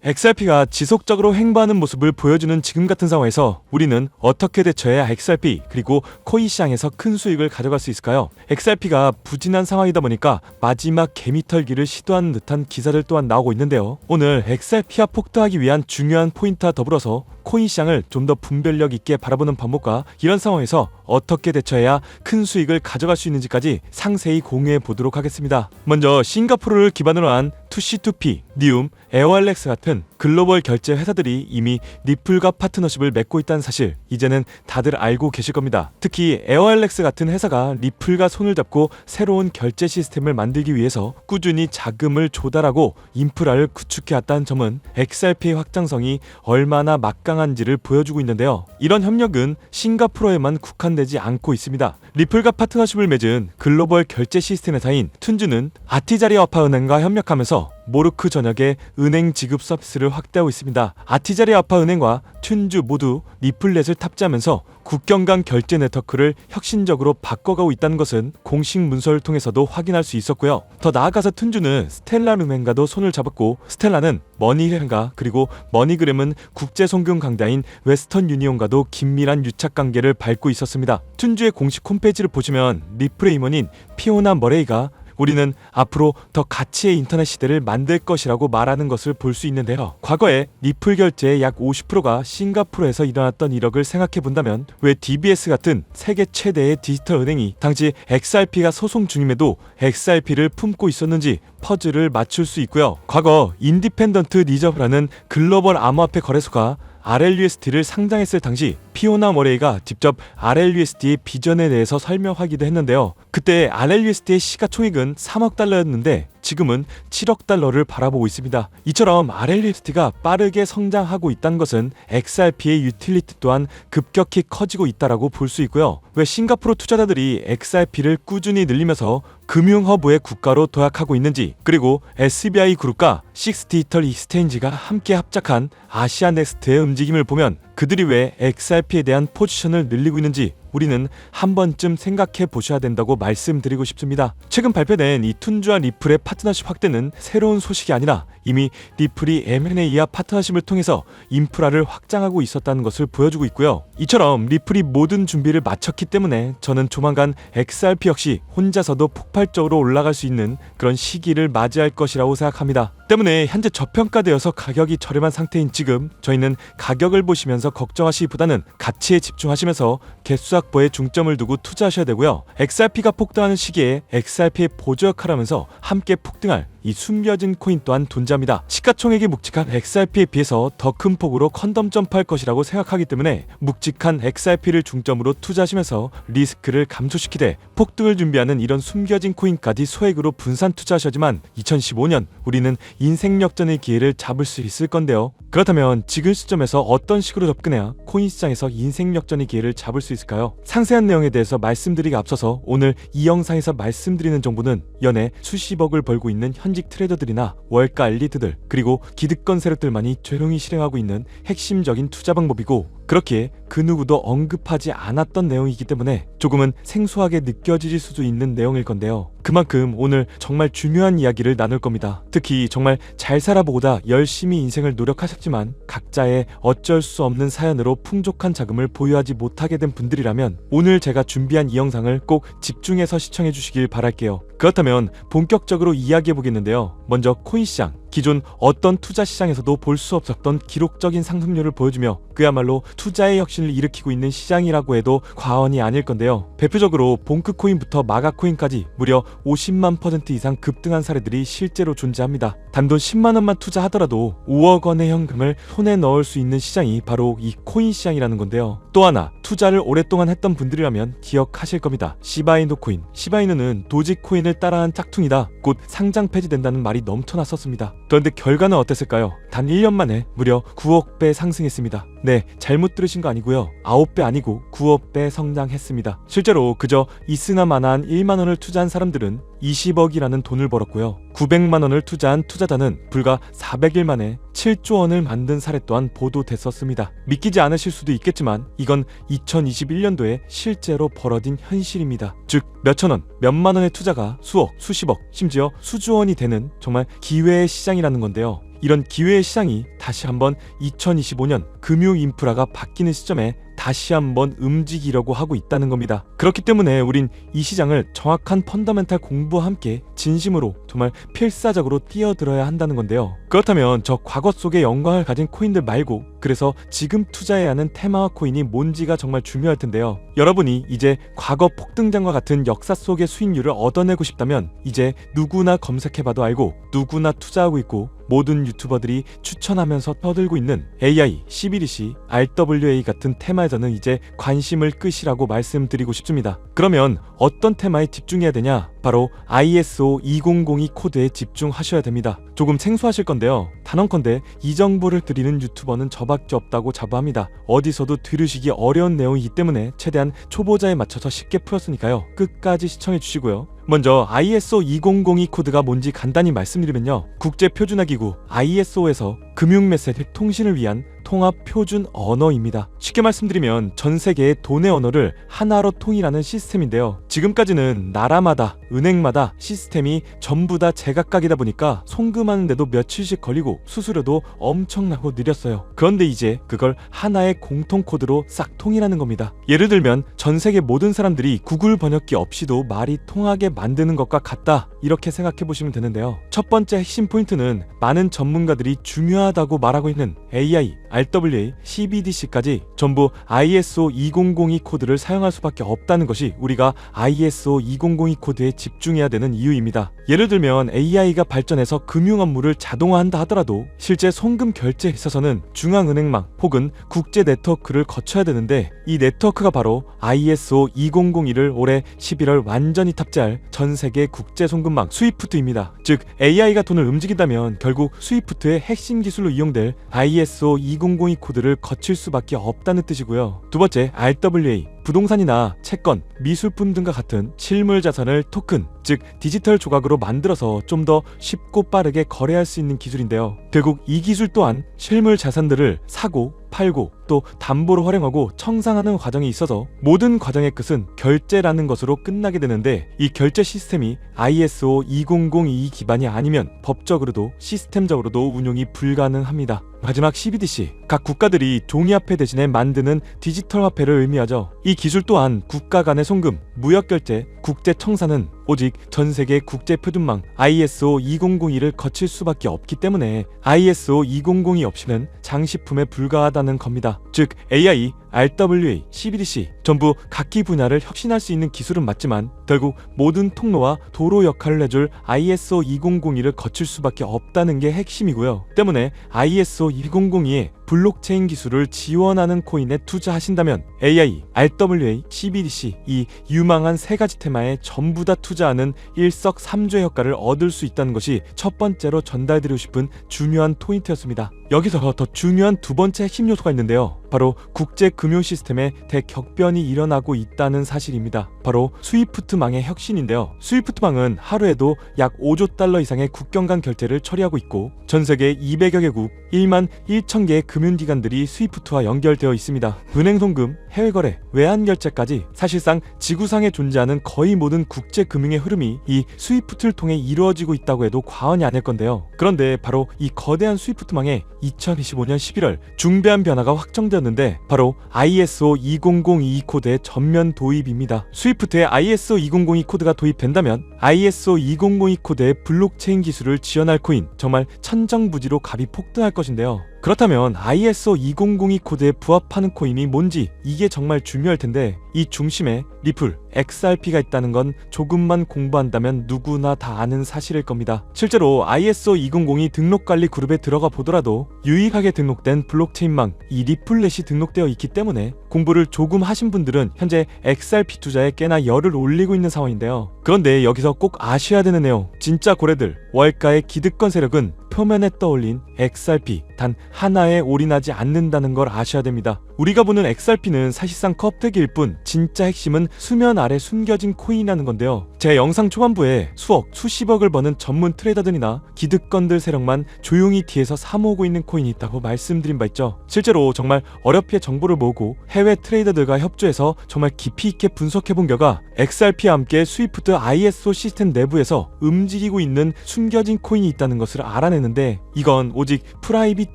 XRP가 지속적으로 횡보하는 모습을 보여주는 지금 같은 상황에서 우리는 어떻게 대처해야 XRP 그리고 코인 시장에서 큰 수익을 가져갈 수 있을까요? XRP가 부진한 상황이다 보니까 마지막 개미털기를 시도하는 듯한 기사들 또한 나오고 있는데요. 오늘 XRP가 폭등하기 위한 중요한 포인트와 더불어서 코인 시장을 좀 더 분별력 있게 바라보는 방법과 이런 상황에서 어떻게 대처해야 큰 수익을 가져갈 수 있는지까지 상세히 공유해 보도록 하겠습니다. 먼저 싱가포르를 기반으로 한 2C2P, 니움, 에어알렉스 같은 글로벌 결제 회사들이 이미 리플과 파트너십을 맺고 있다는 사실 이제는 다들 알고 계실 겁니다. 특히 에어알렉스 같은 회사가 리플과 손을 잡고 새로운 결제 시스템을 만들기 위해서 꾸준히 자금을 조달하고 인프라를 구축해 왔다는 점은 XRP의 확장성이 얼마나 막강한지를 보여주고 있는데요. 이런 협력은 싱가포르에만 국한되지 않고 있습니다. 리플과 파트너십을 맺은 글로벌 결제 시스템 회사인 툰주는 아티자리아파은행과 협력하면서 모르크 전역의 은행 지급 서비스를 확대하고 있습니다. 아티자리아파은행과 툰주 모두 리플렛을 탑재하면서 국경 간 결제 네트워크를 혁신적으로 바꿔가고 있다는 것은 공식 문서를 통해서도 확인할 수 있었고요. 더 나아가서 툰주는 스텔라은행과도 손을 잡았고, 스텔라는 머니힐과 그리고 머니그램은 국제송금 강자인 웨스턴 유니온과도 긴밀한 유착 관계를 밟고 있었습니다. 툰주의 공식 홈페이지를 보시면 리플의 임원인 피오나 머레이가 우리는 앞으로 더 가치의 인터넷 시대를 만들 것이라고 말하는 것을 볼 수 있는데요. 과거에 리플 결제의 약 50%가 싱가포르에서 일어났던 이력을 생각해 본다면 왜 DBS 같은 세계 최대의 디지털 은행이 당시 XRP가 소송 중임에도 XRP를 품고 있었는지 퍼즐을 맞출 수 있고요. 과거 인디펜던트 리저브라는 글로벌 암호화폐 거래소가 RLUSD를 상장했을 당시 피오나 머레이가 직접 RLUSD의 비전에 대해서 설명하기도 했는데요. 그때 RLUSD의 시가총액은 3억 달러였는데 지금은 7억 달러를 바라보고 있습니다. 이처럼 RLUSD가 빠르게 성장하고 있다는 것은 XRP의 유틸리티 또한 급격히 커지고 있다라고 볼 수 있고요. 왜 싱가포르 투자자들이 XRP를 꾸준히 늘리면서 금융허브의 국가로 도약하고 있는지, 그리고 SBI 그룹과 식스 디지털 익스체인지가 함께 합작한 아시아넥스트의 움직임을 보면 그들이 왜 XRP에 대한 포지션을 늘리고 있는지 우리는 한 번쯤 생각해 보셔야 된다고 말씀드리고 싶습니다. 최근 발표된 이 툰주와 리플의 파트너십 확대는 새로운 소식이 아니라 이미 리플이 M&A와 파트너십을 통해서 인프라를 확장하고 있었다는 것을 보여주고 있고요. 이처럼 리플이 모든 준비를 마쳤기 때문에 저는 조만간 XRP 역시 혼자서도 폭발적으로 올라갈 수 있는 그런 시기를 맞이할 것이라고 생각합니다. 때문에 현재 저평가되어서 가격이 저렴한 상태인 지금 저희는 가격을 보시면서 걱정하시기보다는 가치에 집중하시면서 개수 확보에 중점을 두고 투자하셔야 되고요. XRP가 폭등하는 시기에 XRP의 보조 역할을 하면서 함께 폭등할 이 숨겨진 코인 또한 존재합니다. 시가총액이 묵직한 XRP에 비해서 더 큰 폭으로 컨덤 점프할 것이라고 생각하기 때문에 묵직한 XRP를 중점으로 투자하시면서 리스크를 감소시키되 폭등을 준비하는 이런 숨겨진 코인까지 소액으로 분산 투자하셔야지만 2015년 우리는 인생 역전의 기회를 잡을 수 있을 건데요. 그렇다면 지금 시점에서 어떤 식으로 접근해야 코인 시장에서 인생 역전의 기회를 잡을 수 있을까요? 상세한 내용에 대해서 말씀드리기 앞서서 오늘 이 영상에서 말씀드리는 정보는 연애 수십억을 벌고 있는 현직 트레이더들이나 월가 엘리트들 그리고 기득권 세력들만이 조용히 실행하고 있는 핵심적인 투자 방법이고, 그렇게 그 누구도 언급하지 않았던 내용이기 때문에 조금은 생소하게 느껴질 수도 있는 내용일 건데요. 그만큼 오늘 정말 중요한 이야기를 나눌 겁니다. 특히 정말 잘 살아보고다 열심히 인생을 노력하셨지만 각자의 어쩔 수 없는 사연으로 풍족한 자금을 보유하지 못하게 된 분들이라면 오늘 제가 준비한 이 영상을 꼭 집중해서 시청해 주시길 바랄게요. 그렇다면 본격적으로 이야기해 보겠는데요. 먼저 코인 시장. 기존 어떤 투자 시장에서도 볼 수 없었던 기록적인 상승률을 보여주며 그야말로 투자의 혁신을 일으키고 있는 시장이라고 해도 과언이 아닐 건데요. 대표적으로 봉크코인부터 마가코인까지 무려 50만 % 이상 급등한 사례들이 실제로 존재합니다. 단돈 10만 원만 투자하더라도 5억 원의 현금을 손에 넣을 수 있는 시장이 바로 이 코인 시장이라는 건데요. 또 하나, 투자를 오랫동안 했던 분들이라면 기억하실 겁니다. 시바이누 코인. 시바이누는 도지코인을 따라한 짝퉁이다. 곧 상장 폐지된다는 말이 넘쳐났었습니다. 그런데 결과는 어땠을까요? 단 1년 만에 무려 9억 배 상승했습니다. 네, 잘못 들으신 거 아니고요. 9배 아니고 9억 배 성장했습니다. 실제로 그저 있으나마나한 1만 원을 투자한 사람들은 20억이라는 돈을 벌었고요. 900만 원을 투자한 투자자는 불과 400일 만에 7조 원을 만든 사례 또한 보도됐었습니다. 믿기지 않으실 수도 있겠지만 이건 2021년도에 실제로 벌어진 현실입니다. 즉 몇천 원, 몇만 원의 투자가 수억, 수십억, 심지어 수조 원이 되는 정말 기회의 시장이라는 건데요. 이런 기회의 시장이 다시 한번 2025년 금융 인프라가 바뀌는 시점에 다시 한번 움직이려고 하고 있다는 겁니다. 그렇기 때문에 우린 이 시장을 정확한 펀더멘탈 공부와 함께 진심으로 정말 필사적으로 뛰어들어야 한다는 건데요. 그렇다면 저 과거 속의 영광을 가진 코인들 말고 그래서 지금 투자해야 하는 테마와 코인이 뭔지가 정말 중요할 텐데요. 여러분이 이제 과거 폭등장과 같은 역사 속의 수익률을 얻어내고 싶다면 이제 누구나 검색해봐도 알고 누구나 투자하고 있고 모든 유튜버들이 추천하면서 떠들고 있는 AI, CBDC, RWA 같은 테마에서는 이제 관심을 끄시라고 말씀드리고 싶습니다. 그러면 어떤 테마에 집중해야 되냐? 바로 ISO 2002 코드에 집중하셔야 됩니다. 조금 생소하실 건데요. 단언컨대 이 정보를 드리는 유튜버는 저밖에 없다고 자부합니다. 어디서도 들으시기 어려운 내용이기 때문에 최대한 초보자에 맞춰서 쉽게 풀었으니까요. 끝까지 시청해 주시고요. 먼저 ISO 2002 코드가 뭔지 간단히 말씀드리면요. 국제표준화기구 ISO에서 금융메시지 통신을 위한 통합 표준 언어입니다. 쉽게 말씀드리면 전 세계의 돈의 언어를 하나로 통일하는 시스템인데요. 지금까지는 나라마다 은행마다 시스템이 전부 다 제각각이다 보니까 송금하는데도 며칠씩 걸리고 수수료도 엄청나고 느렸어요. 그런데 이제 그걸 하나의 공통 코드로 싹 통일하는 겁니다. 예를 들면 전 세계 모든 사람들이 구글 번역기 없이도 말이 통하게 만드는 것과 같다, 이렇게 생각해 보시면 되는데요. 첫 번째 핵심 포인트는 많은 전문가들이 중요하다고 말하고 있는 AI, RWA, CBDC까지 전부 ISO 2002 코드를 사용할 수밖에 없다는 것이 우리가 ISO 2002 코드에 집중해야 되는 이유입니다. 예를 들면 AI가 발전해서 금융 업무를 자동화한다 하더라도 실제 송금 결제에 있어서는 중앙은행망 혹은 국제 네트워크를 거쳐야 되는데 이 네트워크가 바로 ISO 2001을 올해 11월 완전히 탑재할 전 세계 국제 송금망 스위프트입니다. 즉 AI가 돈을 움직인다면 결국 스위프트의 핵심 기술로 이용될 ISO 2002 코드를 거칠 수밖에 없다는 뜻이고요. 두 번째, RWA. 부동산이나 채권, 미술품 등과 같은 실물 자산을 토큰, 즉 디지털 조각으로 만들어서 좀 더 쉽고 빠르게 거래할 수 있는 기술인데요. 결국 이 기술 또한 실물 자산들을 사고 팔고 또 담보로 활용하고 청산하는 과정이 있어서 모든 과정의 끝은 결제라는 것으로 끝나게 되는데 이 결제 시스템이 ISO 2002 기반이 아니면 법적으로도 시스템적으로도 운용이 불가능합니다. 마지막 CBDC, 각 국가들이 종이화폐 대신에 만드는 디지털 화폐를 의미하죠. 이 기술 또한 국가 간의 송금, 무역결제, 국제청산은 오직 전세계 국제표준망 ISO 2002를 거칠 수밖에 없기 때문에 ISO 2002 없이는 장식품에 불과하다는 겁니다. 즉 AI, RWA, CBDC 전부 각기 분야를 혁신할 수 있는 기술은 맞지만 결국 모든 통로와 도로 역할을 해줄 ISO 2002를 거칠 수밖에 없다는 게 핵심이고요. 때문에 ISO 2002에 블록체인 기술을 지원하는 코인에 투자하신다면 AI, RWA, CBDC 이 유망한 세 가지 테마에 전부 다 투자하는 일석삼조의 효과를 얻을 수 있다는 것이 첫 번째로 전달드리고 싶은 중요한 포인트였습니다. 여기서 더 중요한 두 번째 핵심 요소가 있는데요. 바로 국제 금융 시스템에 대격변이 일어나고 있다는 사실입니다. 바로 스위프트망의 혁신인데요. 스위프트망은 하루에도 약 5조 달러 이상의 국경 간 결제를 처리하고 있고 전 세계 200여 개국 1만 1천 개의 금융기관들이 스위프트와 연결되어 있습니다. 은행 송금, 해외 거래, 외환 결제까지 사실상 지구상에 존재하는 거의 모든 국제 금융의 흐름이 이 스위프트를 통해 이루어지고 있다고 해도 과언이 아닐 건데요. 그런데 바로 이 거대한 스위프트망에 2025년 11월 중대한 변화가 확정되었는데 바로 ISO 2002 코드의 전면 도입입니다. 스위프트에 ISO 2002 코드가 도입된다면 ISO 2002 코드의 블록체인 기술을 지원할 코인 정말 천정부지로 값이 폭등할 것인데요. 그렇다면 ISO 2002 코드에 부합하는 코인이 뭔지 이게 정말 중요할 텐데 이 중심에 리플, XRP가 있다는 건 조금만 공부한다면 누구나 다 아는 사실일 겁니다. 실제로 ISO 2002 등록관리 그룹에 들어가 보더라도 유일하게 등록된 블록체인망 이 리플렛이 등록되어 있기 때문에 공부를 조금 하신 분들은 현재 XRP 투자에 꽤나 열을 올리고 있는 상황인데요. 그런데 여기서 꼭 아셔야 되는 내용, 진짜 고래들 월가의 기득권 세력은 표면에 떠올린 XRP 단 하나에 올인하지 않는다는 걸 아셔야 됩니다. 우리가 보는 XRP는 사실상 껍데기일 뿐 진짜 핵심은 수면 아래 숨겨진 코인이라는 건데요. 제 영상 초반부에 수억, 수십억을 버는 전문 트레이더들이나 기득권들 세력만 조용히 뒤에서 사모으고 있는 코인이 있다고 말씀드린 바 있죠. 실제로 정말 어렵게 정보를 모으고 해외 해외 트레이더들과 협조해서 정말 깊이 있게 분석해본 결과 XRP와 함께 스위프트 ISO 시스템 내부에서 움직이고 있는 숨겨진 코인이 있다는 것을 알아내는데, 이건 오직 프라이빗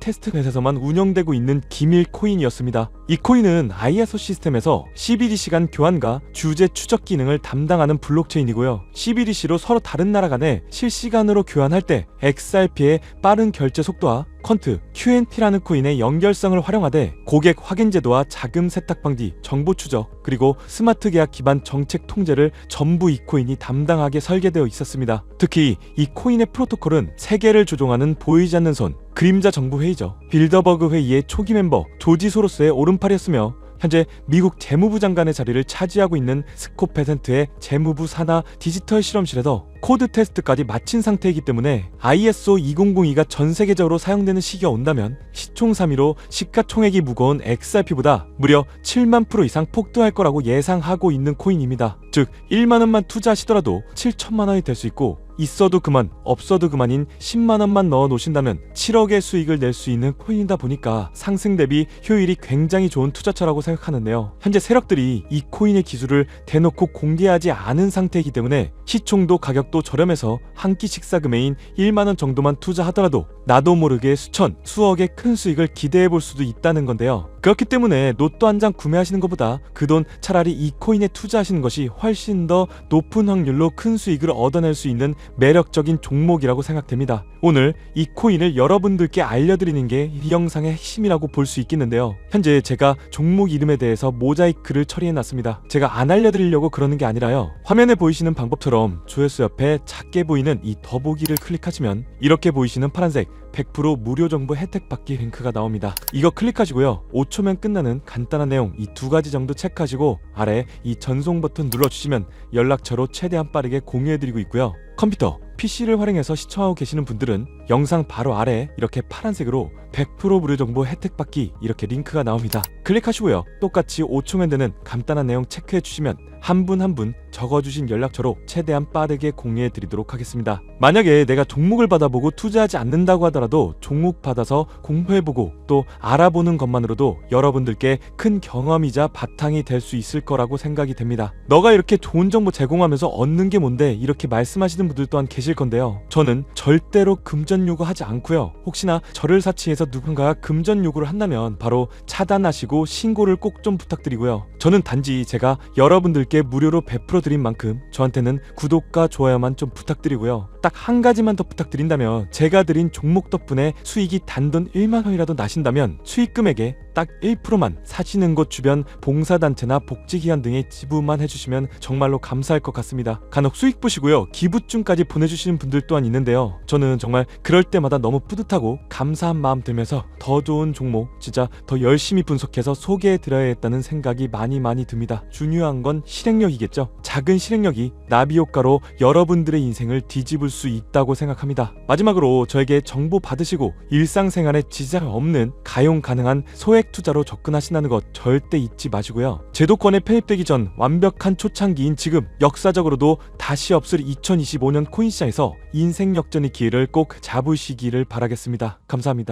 테스트넷에서만 운영되고 있는 기밀 코인이었습니다. 이 코인은 ISO 시스템에서 CBDC 간 교환과 주제 추적 기능을 담당하는 블록체인이고요. CBDC로 서로 다른 나라 간에 실시간으로 교환할 때 XRP의 빠른 결제 속도와 퀀트, QNT라는 코인의 연결성을 활용하되 고객 확인 제도와 자금 세탁 방지, 정보 추적, 그리고 스마트 계약 기반 정책 통제를 전부 이 코인이 담당하게 설계되어 있었습니다. 특히 이 코인의 프로토콜은 세계를 조종하는 보이지 않는 손, 그림자 정부 회의죠. 빌더버그 회의의 초기 멤버 조지 소로스의 오른팔이었으며 현재 미국 재무부 장관의 자리를 차지하고 있는 스콧 베센트의 재무부 산하 디지털 실험실에서 코드 테스트까지 마친 상태이기 때문에 ISO 2002가 전 세계적으로 사용되는 시기가 온다면 시총 3위로 시가총액이 무거운 XRP보다 무려 7만 프로 이상 폭등할 거라고 예상하고 있는 코인입니다. 즉 1만 원만 투자하시더라도 7천만 원이 될 수 있고, 있어도 그만 없어도 그만인 10만 원만 넣어 놓으신다면 7억의 수익을 낼 수 있는 코인이다 보니까 상승 대비 효율이 굉장히 좋은 투자처라고 생각하는데요. 현재 세력들이 이 코인의 기술을 대놓고 공개하지 않은 상태이기 때문에 시총도 가격도 저렴해서 한 끼 식사 금액인 1만 원 정도만 투자하더라도 나도 모르게 수천, 수억의 큰 수익을 기대해 볼 수도 있다는 건데요. 그렇기 때문에 로또 한 장 구매하시는 것보다 그 돈 차라리 이 코인에 투자하시는 것이 훨씬 더 높은 확률로 큰 수익을 얻어낼 수 있는 매력적인 종목이라고 생각됩니다. 오늘 이 코인을 여러분들께 알려드리는 게 이 영상의 핵심이라고 볼 수 있겠는데요. 현재 제가 종목 이름에 대해서 모자이크를 처리해놨습니다. 제가 안 알려드리려고 그러는 게 아니라요. 화면에 보이시는 방법처럼 조회수 옆에 작게 보이는 이 더보기를 클릭하시면 이렇게 보이시는 파란색 100% 무료 정보 혜택 받기 링크가 나옵니다. 이거 클릭하시고요. 5초면 끝나는 간단한 내용 이 두 가지 정도 체크하시고 아래 이 전송 버튼 눌러주시면 연락처로 최대한 빠르게 공유해드리고 있고요. 컴퓨터, PC를 활용해서 시청하고 계시는 분들은 영상 바로 아래 이렇게 파란색으로 100% 무료 정보 혜택 받기 이렇게 링크가 나옵니다. 클릭하시고요. 똑같이 5초면 되는 간단한 내용 체크해 주시면 한 분 한 분 적어주신 연락처로 최대한 빠르게 공유해 드리도록 하겠습니다. 만약에 내가 종목을 받아보고 투자하지 않는다고 하더라도 종목 받아서 공부해보고 또 알아보는 것만으로도 여러분들께 큰 경험이자 바탕이 될 수 있을 거라고 생각이 됩니다. 너가 이렇게 좋은 정보 제공하면서 얻는 게 뭔데, 이렇게 말씀하시는 분들 또한 계실 건데요. 저는 절대로 금전 요구하지 않고요. 혹시나 저를 사치해서 누군가가 금전 요구를 한다면 바로 차단하시고 신고를 꼭 좀 부탁드리고요. 저는 단지 제가 여러분들께 무료로 베풀어 드린 만큼 저한테는 구독과 좋아요만 좀 부탁드리고요. 딱 한 가지만 더 부탁드린다면, 제가 드린 종목 덕분에 수익이 단돈 1만 원이라도 나신다면 수익 금액의 딱 1%만 사시는 곳 주변 봉사단체나 복지기관 등에 지부만 해주시면 정말로 감사할 것 같습니다. 간혹 수익 보시고요 기부증까지 보내주시는 분들 또한 있는데요. 저는 정말 그럴 때마다 너무 뿌듯하고 감사한 마음 들면서 더 좋은 종목 진짜 더 열심히 분석해서 소개해드려야겠다는 생각이 많이 듭니다. 중요한 건 실행력이겠죠. 작은 실행력이 나비효과로 여러분들의 인생을 뒤집을 수 있다고 생각합니다. 마지막으로 저에게 정보 받으시고 일상생활에 지장 없는 가용 가능한 소액 투자로 접근하신다는 것 절대 잊지 마시고요. 제도권에 편입되기 전 완벽한 초창기인 지금 역사적으로도 다시 없을 2025년 코인시장에서 인생 역전의 기회를 꼭 잡으시기를 바라겠습니다. 감사합니다.